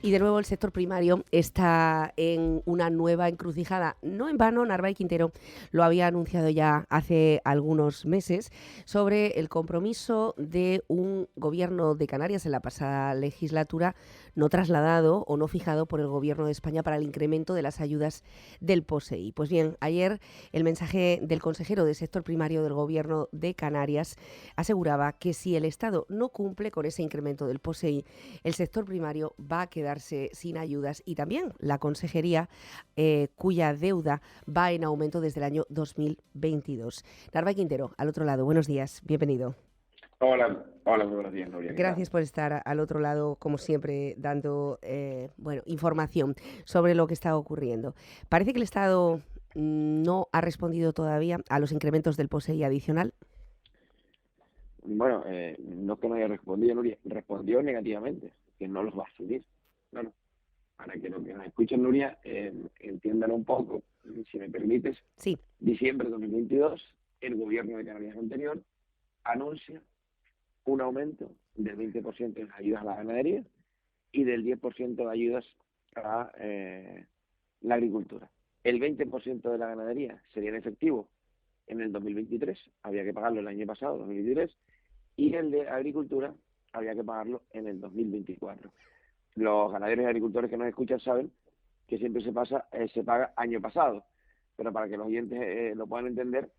Y de nuevo el sector primario está en una nueva encrucijada. No en vano, Narváez Quintero lo había anunciado ya hace algunos meses sobre el compromiso de un gobierno de Canarias en la pasada legislatura no trasladado o no fijado por el gobierno de España para el incremento de las ayudas del POSEI. Pues bien, ayer el mensaje del consejero del sector primario del gobierno de Canarias aseguraba que si el Estado no cumple con ese incremento del POSEI, el sector primario va a quedarse sin ayudas, y también la consejería cuya deuda va en aumento desde el año 2022. Narváez Quintero, al otro lado, buenos días, bienvenido. Hola, hola, muy buenos días, Nuria, ¿qué tal? Gracias por estar al otro lado, como siempre, dando información sobre lo que está ocurriendo. Parece que el Estado no ha respondido todavía a los incrementos del POSEI adicional. Bueno, no es que no haya respondido, Nuria, respondió negativamente, que no los va a subir. Bueno, para que los que nos escuchen, Nuria, entiendan un poco, si me permites, Sí. diciembre de 2022, el gobierno de Canarias anterior anuncia un aumento del 20% en las ayudas a la ganadería y del 10% de ayudas a la agricultura. El 20% de la ganadería sería en efectivo en el 2023, había que pagarlo el año pasado, 2023, y el de agricultura había que pagarlo en el 2024. Los ganaderos y agricultores que nos escuchan saben que siempre se paga año pasado, pero para que los oyentes lo puedan entender,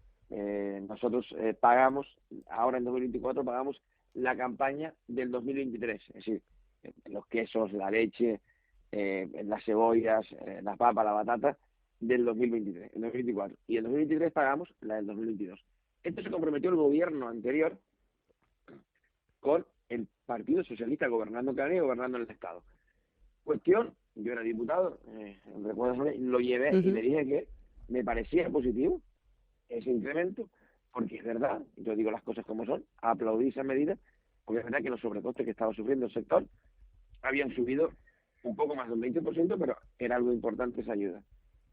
nosotros pagamos, ahora en 2024 pagamos la campaña del 2023, es decir, los quesos, la leche, las cebollas, las papas, la batata, del 2023, el 2024. Y el 2023 pagamos la del 2022. Esto se comprometió el gobierno anterior con el Partido Socialista gobernando Canarias y gobernando en el Estado. Cuestión, yo era diputado, recuerdo, lo llevé y le dije que me parecía positivo ese incremento, porque es verdad, yo digo las cosas como son, aplaudí esa medida, porque es verdad que los sobrecostes que estaba sufriendo el sector habían subido un poco más de un 20%, pero era algo importante esa ayuda.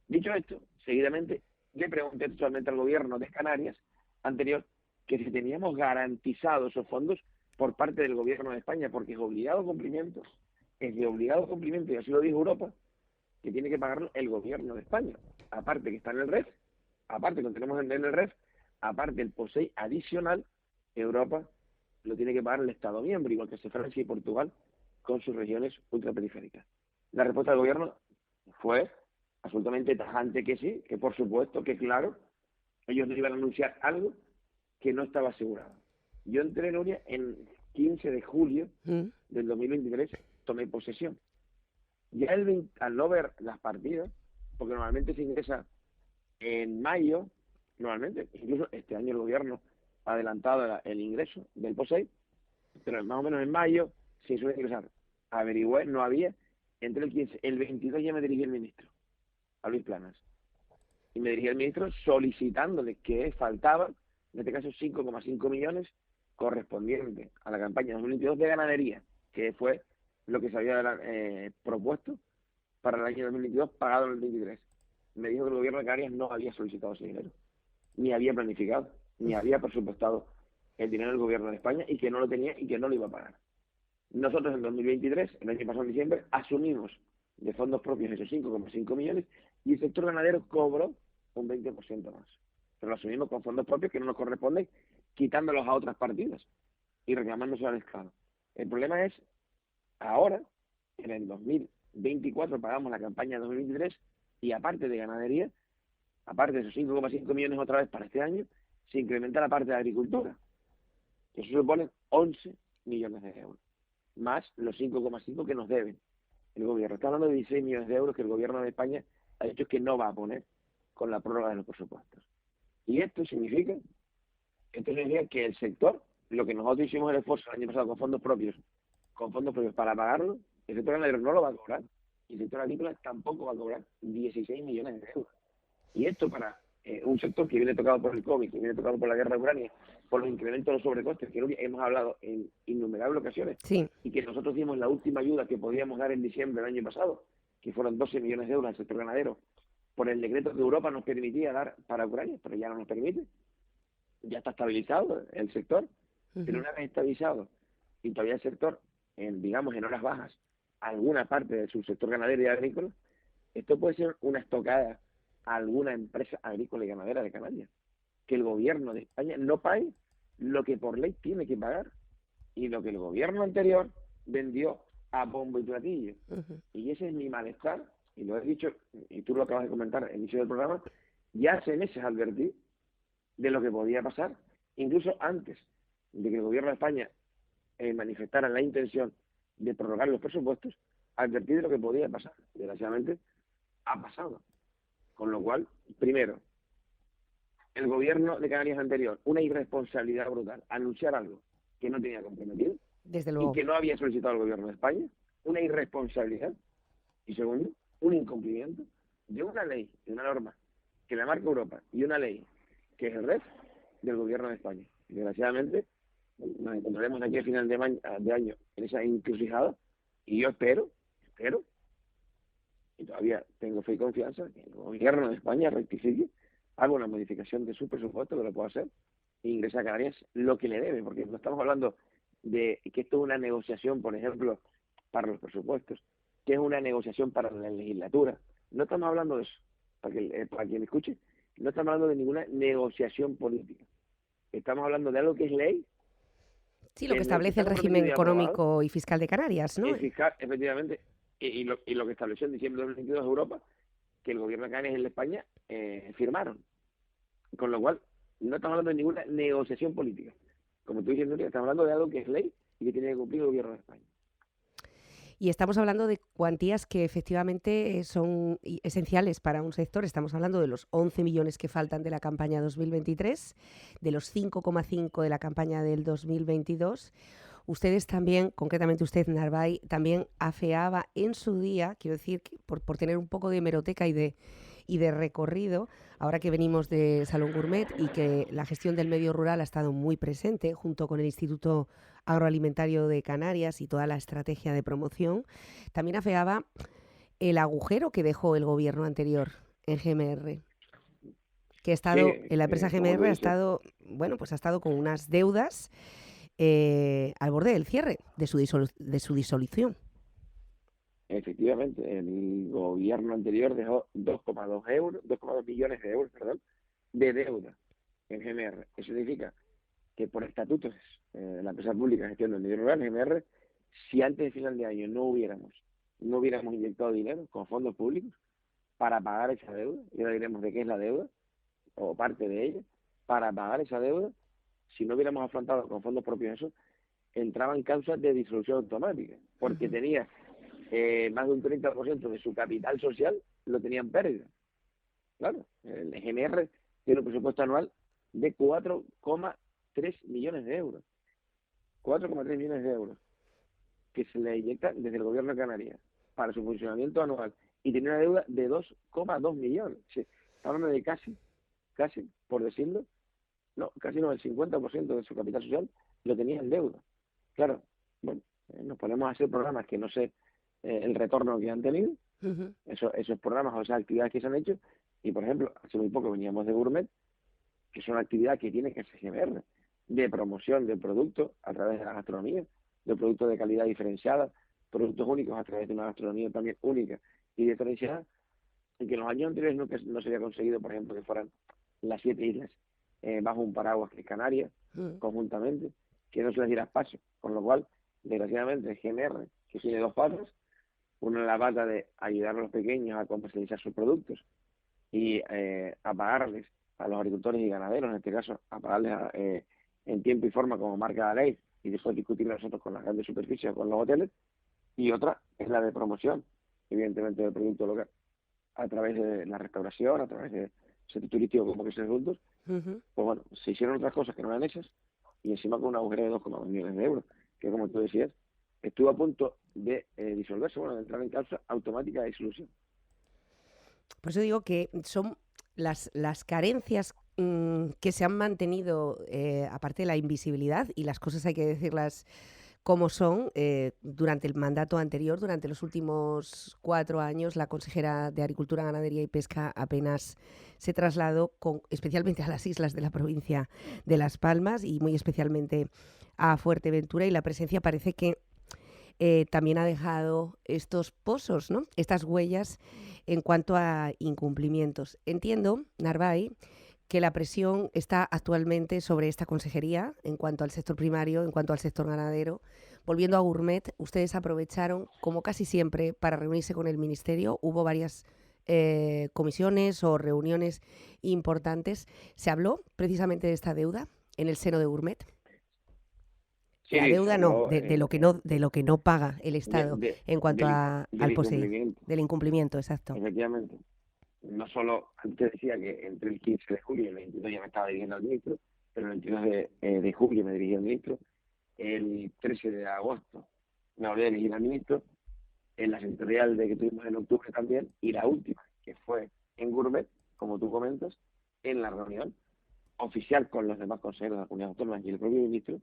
Dicho esto, seguidamente le pregunté actualmente al gobierno de Canarias anterior que si teníamos garantizados esos fondos por parte del gobierno de España, porque es de obligado cumplimiento, y así lo dijo Europa, que tiene que pagarlo el gobierno de España. Aparte que está en el REF, aparte que tenemos en el REF, aparte el POSEI adicional, Europa lo tiene que pagar el Estado miembro, igual que hace Francia y Portugal con sus regiones ultraperiféricas. La respuesta del gobierno fue absolutamente tajante que sí, que por supuesto, que claro, ellos no iban a anunciar algo que no estaba asegurado. Yo entré, Nuria, en 15 de julio del 2023, tomé posesión. Ya al no ver las partidas, porque normalmente se ingresa en mayo, normalmente, incluso este año el gobierno ha adelantado el ingreso del POSEI, pero más o menos en mayo se suele ingresar. Averigüé, no había, entre el 15, el 22 ya me dirigí al ministro, a Luis Planas, y me dirigí al ministro solicitándole que faltaban, en este caso 5,5 millones correspondientes a la campaña 2022 de ganadería, que fue lo que se había propuesto para el año 2022 pagado en el 2023. Me dijo que el gobierno de Canarias no había solicitado ese dinero, ni había planificado, ni había presupuestado el dinero del gobierno de España, y que no lo tenía y que no lo iba a pagar. Nosotros en 2023, el año pasado en diciembre, asumimos de fondos propios esos 5,5 millones, y el sector ganadero cobró un 20% más. Pero lo asumimos con fondos propios que no nos corresponden, quitándolos a otras partidas y reclamándose al Estado. El problema es, ahora, en el 2024 pagamos la campaña de 2023, y aparte de ganadería, aparte de esos 5,5 millones otra vez para este año, se incrementa la parte de agricultura, que eso supone 11 millones de euros, más los 5,5 que nos deben el gobierno. Está hablando de 16 millones de euros que el gobierno de España ha dicho que no va a poner con la prórroga de los presupuestos. Y esto significa que el sector, lo que nosotros hicimos el esfuerzo el año pasado con fondos propios para pagarlo, el sector ganadero no lo va a cobrar, y el sector agrícola tampoco va a cobrar 16 millones de euros. Y esto para un sector que viene tocado por el COVID, que viene tocado por la guerra de Ucrania, por los incrementos de los sobrecostes, que hemos hablado en innumerables ocasiones, Sí. y que nosotros dimos la última ayuda que podíamos dar en diciembre del año pasado, que fueron 12 millones de euros al sector ganadero, por el decreto que Europa nos permitía dar para Ucrania, pero ya no nos permite. Ya está estabilizado el sector, pero una vez estabilizado y todavía el sector, digamos, en horas bajas, alguna parte del subsector ganadero y agrícola, esto puede ser una estocada a alguna empresa agrícola y ganadera de Canarias. Que el gobierno de España no pague lo que por ley tiene que pagar y lo que el gobierno anterior vendió a bombo y platillo. Y ese es mi malestar, y lo he dicho, y tú lo acabas de comentar al inicio del programa, ya hace meses advertí de lo que podía pasar, incluso antes de que el gobierno de España manifestara la intención de prorrogar los presupuestos, advertí de lo que podía pasar. Desgraciadamente, ha pasado. Con lo cual, primero, el gobierno de Canarias anterior, una irresponsabilidad brutal, anunciar algo que no tenía comprometido, desde luego, y que no había solicitado el gobierno de España, una irresponsabilidad, y segundo, un incumplimiento de una ley, de una norma que la marca Europa, y una ley que es el REF del gobierno de España. Desgraciadamente, nos encontraremos aquí a final de año en esa encrucijada, y yo espero, y todavía tengo fe y confianza, que el gobierno de España rectifique, haga una modificación de su presupuesto, que lo pueda hacer, e ingrese a Canarias lo que le debe, porque no estamos hablando de que esto es una negociación, por ejemplo, para los presupuestos, que es una negociación para la legislatura. No estamos hablando de eso, para quien escuche, no estamos hablando de ninguna negociación política. Estamos hablando de algo que es ley. Sí, lo que establece el régimen económico y fiscal de Canarias, ¿no? Fiscal, efectivamente, y lo que estableció en diciembre de 2022 Europa, que el gobierno de Canarias y el de España firmaron. Con lo cual, no estamos hablando de ninguna negociación política. Como tú dices, Nuria, estamos hablando de algo que es ley y que tiene que cumplir el gobierno de España. Y estamos hablando de cuantías que efectivamente son esenciales para un sector. Estamos hablando de los 11 millones que faltan de la campaña 2023, de los 5,5 de la campaña del 2022. Ustedes también, concretamente usted, Narváez, también afeaba en su día, quiero decir, por tener un poco de hemeroteca y de recorrido, ahora que venimos de Salón Gourmet y que la gestión del medio rural ha estado muy presente junto con el Instituto Agroalimentario de Canarias y toda la estrategia de promoción, también afeaba el agujero que dejó el gobierno anterior en GMR, que ha estado, en la empresa GMR ha estado, bueno, pues ha estado con unas deudas al borde del cierre de su disolución. Efectivamente, el gobierno anterior dejó 2,2 millones de euros, de deuda en GMR. Eso significa que por estatutos la empresa pública de gestión del medio rural, GMR, si antes de final de año no hubiéramos inyectado dinero con fondos públicos para pagar esa deuda, y ahora diremos de qué es la deuda, o parte de ella, para pagar esa deuda, si no hubiéramos afrontado con fondos propios eso, entraban causas de disolución automática, porque tenía más de un 30% de su capital social lo tenían pérdida. Claro, el GMR tiene un presupuesto anual de 4,3 millones de euros. 4,3 millones de euros que se le inyecta desde el gobierno de Canarias para su funcionamiento anual y tiene una deuda de 2,2 millones. Sí, estamos hablando de casi, por decirlo, casi no, el 50% de su capital social lo tenía en deuda. Claro, bueno, nos ponemos a hacer programas que no sé el retorno que han tenido, esos programas o esas actividades que se han hecho, y por ejemplo, hace muy poco veníamos de Gourmet, que es una actividad que tiene que ser GMR, de promoción de productos a través de la gastronomía, de productos de calidad diferenciada, productos únicos a través de una gastronomía también única y diferenciada, y que en los años anteriores no se había conseguido, por ejemplo, que fueran las 7 islas bajo un paraguas que es Canarias, conjuntamente, que no se les diera espacio, con lo cual, desgraciadamente, el GMR, que tiene dos patas, una la pata de ayudar a los pequeños a comercializar sus productos y a pagarles a los agricultores y ganaderos, en este caso, a pagarles en tiempo y forma como marca la ley y después discutir nosotros con las grandes superficies o con los hoteles, y otra es la de promoción, evidentemente, del producto local, a través de la restauración, a través de sector turístico como que se juntos. Pues bueno, se hicieron otras cosas que no eran hechas y encima con un agujero de 2,2 millones de euros, que como tú decías, estuvo a punto de disolverse, de entrar en causa automática de disolución. Por eso digo que son las carencias que se han mantenido, aparte de la invisibilidad, y las cosas hay que decirlas como son, durante el mandato anterior, durante los últimos 4 años, la consejera de Agricultura, Ganadería y Pesca apenas se trasladó especialmente a las islas de la provincia de Las Palmas y muy especialmente a Fuerteventura, y la presencia parece que también ha dejado estos pozos, ¿no? Estas huellas en cuanto a incumplimientos. Entiendo, Narváez, que la presión está actualmente sobre esta consejería en cuanto al sector primario, en cuanto al sector ganadero. Volviendo a Gourmet, ustedes aprovecharon, como casi siempre, para reunirse con el Ministerio. Hubo varias comisiones o reuniones importantes. ¿Se habló precisamente de esta deuda en el seno de Gourmet? La Sí, se deuda no, habló de lo que no paga el Estado en cuanto del al POSEI, incumplimiento, del incumplimiento, exacto. efectivamente. No solo, antes decía que entre el 15 de julio y el 22 ya me estaba dirigiendo al ministro, pero el 22 de julio me dirigí al ministro, el 13 de agosto me volví a dirigir al ministro, en la sectorial de que tuvimos en octubre también, y la última, que fue en Gourmet, como tú comentas, en la reunión oficial con los demás consejeros de las comunidades autónomas y el propio ministro,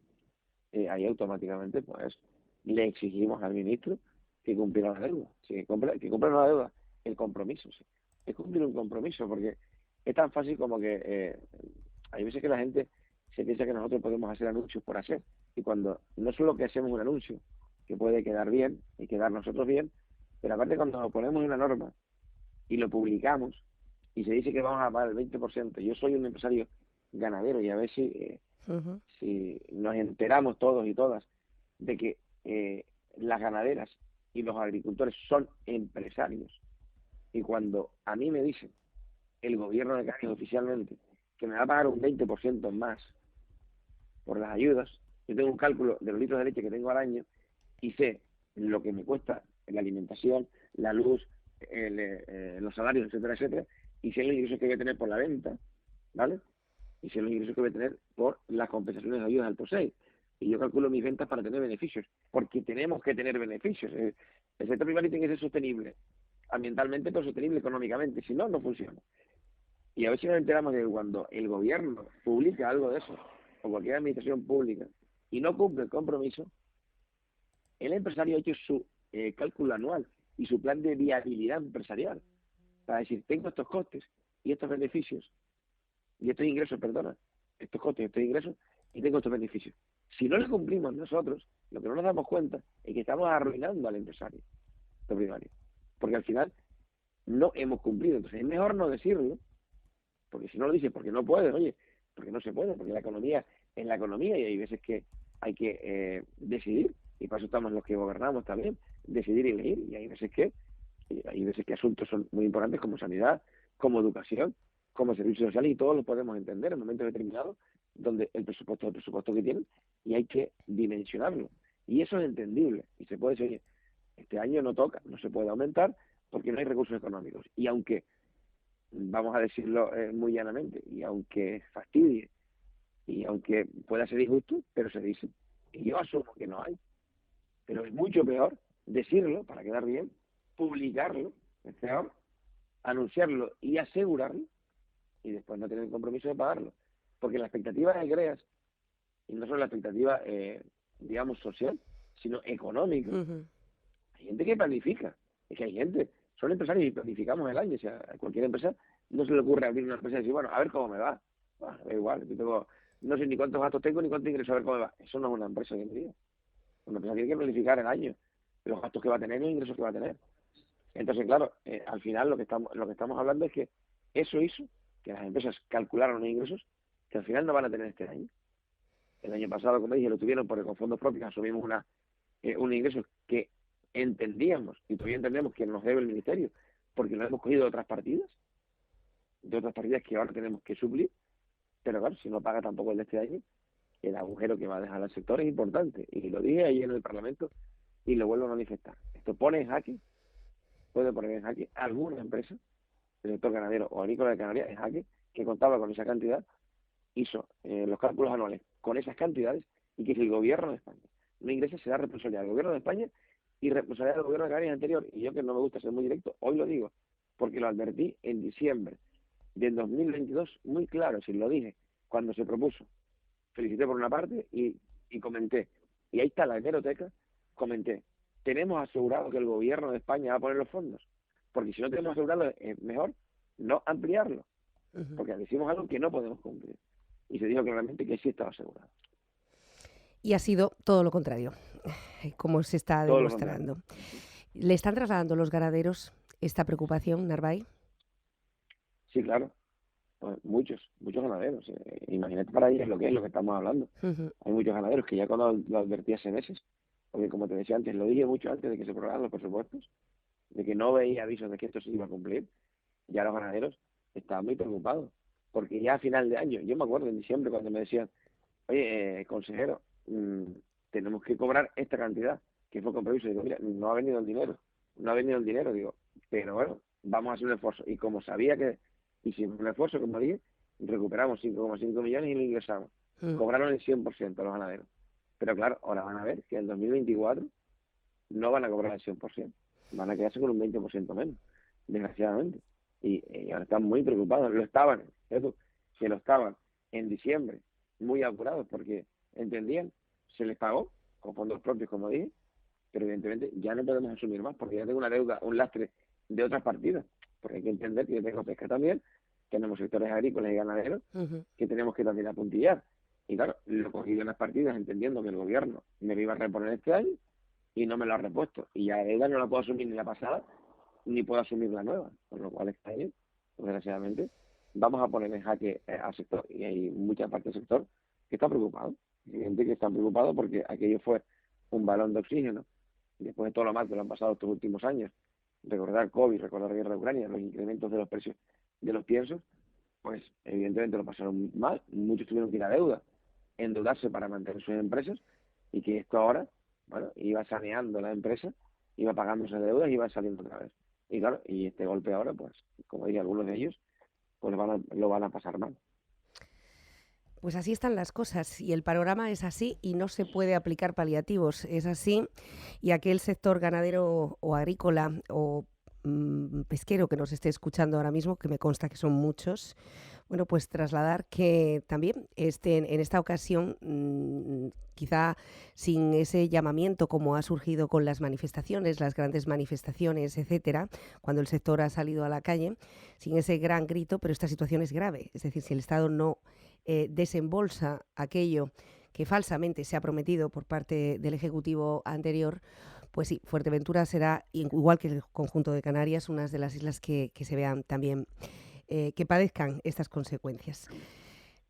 ahí automáticamente pues le exigimos al ministro que cumpliera la deuda, sí, que cumpla la deuda, el compromiso, sí. Es cumplir un compromiso, porque es tan fácil como que hay veces que la gente se piensa que nosotros podemos hacer anuncios por hacer, y cuando no solo que hacemos un anuncio, que puede quedar bien y quedar nosotros bien, pero aparte cuando lo ponemos en una norma y lo publicamos y se dice que vamos a pagar el 20%, yo soy un empresario ganadero y a ver si nos enteramos todos y todas de que las ganaderas y los agricultores son empresarios, y cuando a mí me dicen el gobierno de Cádiz oficialmente que me va a pagar un 20% más por las ayudas, yo tengo un cálculo de los litros de leche que tengo al año y sé lo que me cuesta la alimentación, la luz, los salarios, etcétera, etcétera, y sé los ingresos que voy a tener por la venta, ¿vale? Y sé los ingresos que voy a tener por las compensaciones de ayudas al POSEI. Y yo calculo mis ventas para tener beneficios, porque tenemos que tener beneficios. El sector primario tiene que ser sostenible ambientalmente, pero sostenible económicamente, si no, no funciona. Y a ver si nos enteramos de que cuando el gobierno publica algo de eso, o cualquier administración pública, y no cumple el compromiso, el empresario ha hecho su cálculo anual y su plan de viabilidad empresarial, para decir, tengo estos costes y estos beneficios, y estos ingresos, perdona, estos costes y estos ingresos, y tengo estos beneficios. Si no lo cumplimos nosotros, lo que no nos damos cuenta es que estamos arruinando al empresario, lo primario, porque al final no hemos cumplido. Entonces es mejor no decirlo, porque si no lo dices, porque no puedes, oye, porque no se puede, porque la economía es la economía y hay veces que hay que decidir, y para eso estamos los que gobernamos también, decidir y elegir, y hay veces que asuntos son muy importantes como sanidad, como educación, como servicios sociales, y todos los podemos entender en momentos determinados donde el presupuesto que tienen, y hay que dimensionarlo. Y eso es entendible, y se puede decir, oye, este año no toca, no se puede aumentar porque no hay recursos económicos. Y aunque, vamos a decirlo muy llanamente, y aunque fastidie, y aunque pueda ser injusto, pero se dice, y yo asumo que no hay. Pero es mucho peor decirlo para quedar bien, publicarlo, es peor, anunciarlo y asegurarlo, y después no tener el compromiso de pagarlo. Porque la expectativa que creas, y no solo la expectativa, digamos, social, sino económica, hay gente que planifica. Es que hay gente, son empresarios y planificamos el año. O sea, a cualquier empresa no se le ocurre abrir una empresa y decir, bueno, a ver cómo me va. Bueno, da igual, yo tengo, no sé ni cuántos gastos tengo ni cuánto ingreso, a ver cómo me va. Eso no es una empresa hoy en día. Una empresa tiene que planificar el año, los gastos que va a tener y los ingresos que va a tener. Entonces, claro, al final lo que estamos hablando es que eso hizo que las empresas calcularon los ingresos que al final no van a tener este año. El año pasado, como dije, lo tuvieron porque con fondos propios asumimos un ingreso que entendíamos y todavía entendemos que nos debe el Ministerio, porque lo hemos cogido de otras partidas que ahora tenemos que suplir, pero claro, si no paga tampoco el de este año, el agujero que va a dejar al sector es importante. Y lo dije ayer en el Parlamento y lo vuelvo a manifestar. Esto puede poner en jaque alguna empresa del sector ganadero o agrícola de Canarias, en jaque, que contaba con esa cantidad, hizo los cálculos anuales con esas cantidades, y que si el gobierno de España no ingresa, será responsabilidad del gobierno de España y responsabilidad del gobierno de Canarias anterior. Y yo, que no me gusta ser muy directo, hoy lo digo, porque lo advertí en diciembre del 2022 muy claro, si lo dije, cuando se propuso. Felicité por una parte y comenté, y ahí está la hemeroteca, comenté, tenemos asegurado que el gobierno de España va a poner los fondos, porque si no tenemos asegurado es mejor no ampliarlo, porque decimos algo que no podemos cumplir. Y se dijo claramente que sí estaba asegurado. Y ha sido todo lo contrario. como se está todo lo contrario. demostrando. ¿Le están trasladando los ganaderos esta preocupación, Narváez? Sí, claro, pues muchos ganaderos. Imagínate para ellos lo que es lo que estamos hablando. Ujú, Hay muchos ganaderos que ya cuando lo advertí hace meses, porque como te decía antes, lo dije mucho antes de que se aprobaran los presupuestos, de que no veía avisos de que esto se iba a cumplir, ya los ganaderos estaban muy preocupados, porque ya a final de año, yo me acuerdo en diciembre cuando me decían, oye, consejero, tenemos que cobrar esta cantidad, que fue compromiso. Digo, mira, no ha venido el dinero, no ha venido el dinero, digo, pero bueno, vamos a hacer un esfuerzo. Y como sabía que hicimos un esfuerzo, como dije, recuperamos 5,5 millones y lo ingresamos. mm. Cobraron el 100% los ganaderos. Pero claro, ahora van a ver que en 2024 no van a cobrar el 100%, van a quedarse con un 20% menos, desgraciadamente. Y ahora están muy preocupados, lo estaban, ¿cierto? Que lo estaban en diciembre, muy apurados porque entendían, se les pagó con fondos propios, como dije, pero evidentemente ya no podemos asumir más porque ya tengo una deuda, un lastre de otras partidas, porque hay que entender que yo tengo pesca también, tenemos sectores agrícolas y ganaderos Ujú. que tenemos que también apuntillar. Y claro, lo cogí de las partidas entendiendo que el gobierno me lo iba a reponer este año y no me lo ha repuesto. Y ya la deuda no la puedo asumir ni la pasada, ni puedo asumir la nueva, con lo cual está ahí, desgraciadamente, vamos a poner en jaque al sector. Y hay mucha parte del sector que está preocupado. Hay gente que está preocupado porque aquello fue un balón de oxígeno. Y después de todo lo mal que lo han pasado estos últimos años, recordar COVID, recordar la guerra de Ucrania, los incrementos de los precios de los piensos, pues evidentemente lo pasaron mal. Muchos tuvieron que ir a deuda, endeudarse para mantener sus empresas, y que esto ahora, bueno, iba saneando la empresa, iba pagándose deudas y iba saliendo otra vez. Y claro, y este golpe ahora, pues, como dije, algunos de ellos, pues lo van a pasar mal. Pues así están las cosas y el panorama es así y no se puede aplicar paliativos. Es así y aquel sector ganadero o agrícola o pesquero que nos esté escuchando ahora mismo, que me consta que son muchos, bueno, pues trasladar que también en esta ocasión, quizá sin ese llamamiento como ha surgido con las manifestaciones, las grandes manifestaciones, etcétera, cuando el sector ha salido a la calle, sin ese gran grito, pero esta situación es grave. Es decir, si el Estado no desembolsa aquello que falsamente se ha prometido por parte del Ejecutivo anterior, pues sí, Fuerteventura será, igual que el conjunto de Canarias, una de las islas que se vean también, que padezcan estas consecuencias.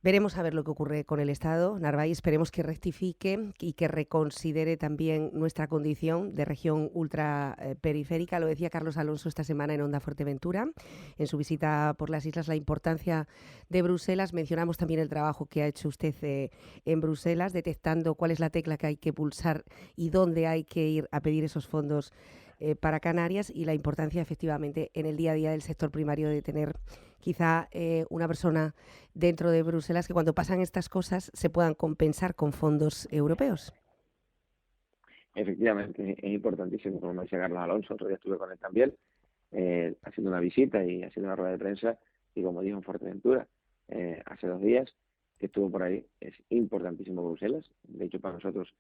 Veremos a ver lo que ocurre con el Estado, Narváez, esperemos que rectifique y que reconsidere también nuestra condición de región ultraperiférica. Lo decía Carlos Alonso esta semana en Onda Fuerteventura, en su visita por las islas, la importancia de Bruselas. Mencionamos también el trabajo que ha hecho usted en Bruselas, detectando cuál es la tecla que hay que pulsar y dónde hay que ir a pedir esos fondos para Canarias, y la importancia efectivamente en el día a día del sector primario de tener quizá una persona dentro de Bruselas que cuando pasan estas cosas se puedan compensar con fondos europeos. Efectivamente, es importantísimo, como me decía Carlos Alonso, otro día estuve con él también, haciendo una visita y haciendo una rueda de prensa, y como dijo en Fuerteventura, hace 2 días que estuvo por ahí, es importantísimo Bruselas. De hecho, para nosotros,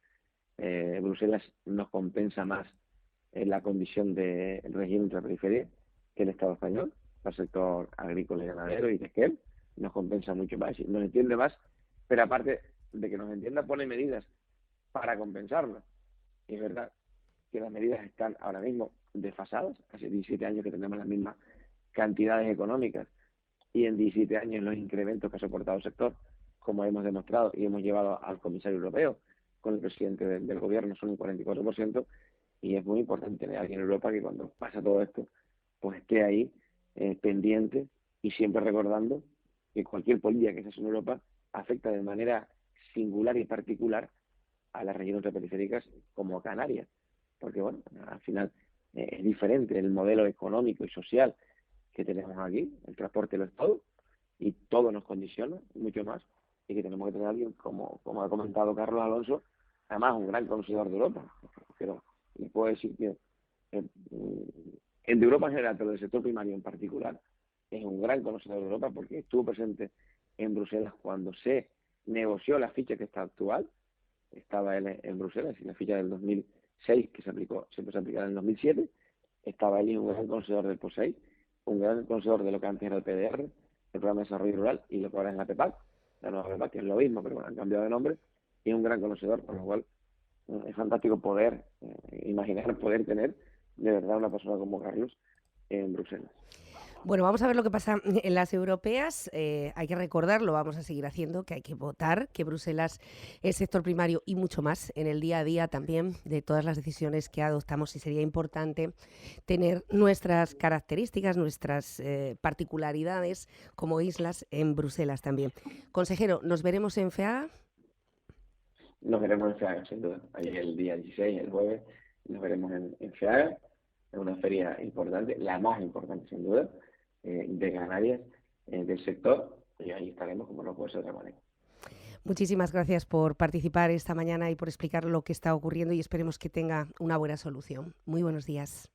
Bruselas nos compensa más en la condición de región ultraperiferia que el Estado español, para el sector agrícola y ganadero y pesquero, nos compensa mucho más, y nos entiende más, pero aparte de que nos entienda, pone medidas para compensarnos. Y es verdad que las medidas están ahora mismo desfasadas, hace 17 años que tenemos las mismas cantidades económicas, y en 17 años los incrementos que ha soportado el sector, como hemos demostrado y hemos llevado al comisario europeo con el presidente del gobierno, son un 44%, y es muy importante tener a alguien en Europa que cuando pasa todo esto, pues esté ahí pendiente y siempre recordando que cualquier política que se hace en Europa afecta de manera singular y particular a las regiones ultraperiféricas como Canarias, porque bueno, al final es diferente el modelo económico y social que tenemos aquí, el transporte lo es todo, y todo nos condiciona mucho más, y que tenemos que tener a alguien, como ha comentado Carlos Alonso, además un gran conocedor de Europa, pero les puedo decir que de Europa en general, pero del sector primario en particular, es un gran conocedor de Europa porque estuvo presente en Bruselas cuando se negoció la ficha que está actual. Estaba él en Bruselas, y la ficha del 2006 que se empezó a aplicar en el 2007, estaba él, y un gran conocedor del POSEI, un gran conocedor de lo que antes era el PDR, el Programa de Desarrollo Rural, y lo que ahora es la PEPAC, la nueva PEPAC, que es lo mismo, pero bueno, han cambiado de nombre, y es un gran conocedor, con lo cual es fantástico poder imaginar, poder tener de verdad una persona como Carlos en Bruselas. Bueno, vamos a ver lo que pasa en las europeas. Hay que recordar, lo vamos a seguir haciendo, que hay que votar, que Bruselas es sector primario y mucho más en el día a día también de todas las decisiones que adoptamos, y sería importante tener nuestras características, nuestras particularidades como islas en Bruselas también. Consejero, ¿nos veremos en FEAGA? Nos veremos en FEAGA, sin duda. Ahí el día 16, el jueves, nos veremos en FEAGA. Es una feria importante, la más importante sin duda, de Canarias, del sector, y ahí estaremos como no puede ser de otra manera. Muchísimas gracias por participar esta mañana y por explicar lo que está ocurriendo, y esperemos que tenga una buena solución. Muy buenos días.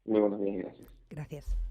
Muy buenos días y gracias. Gracias.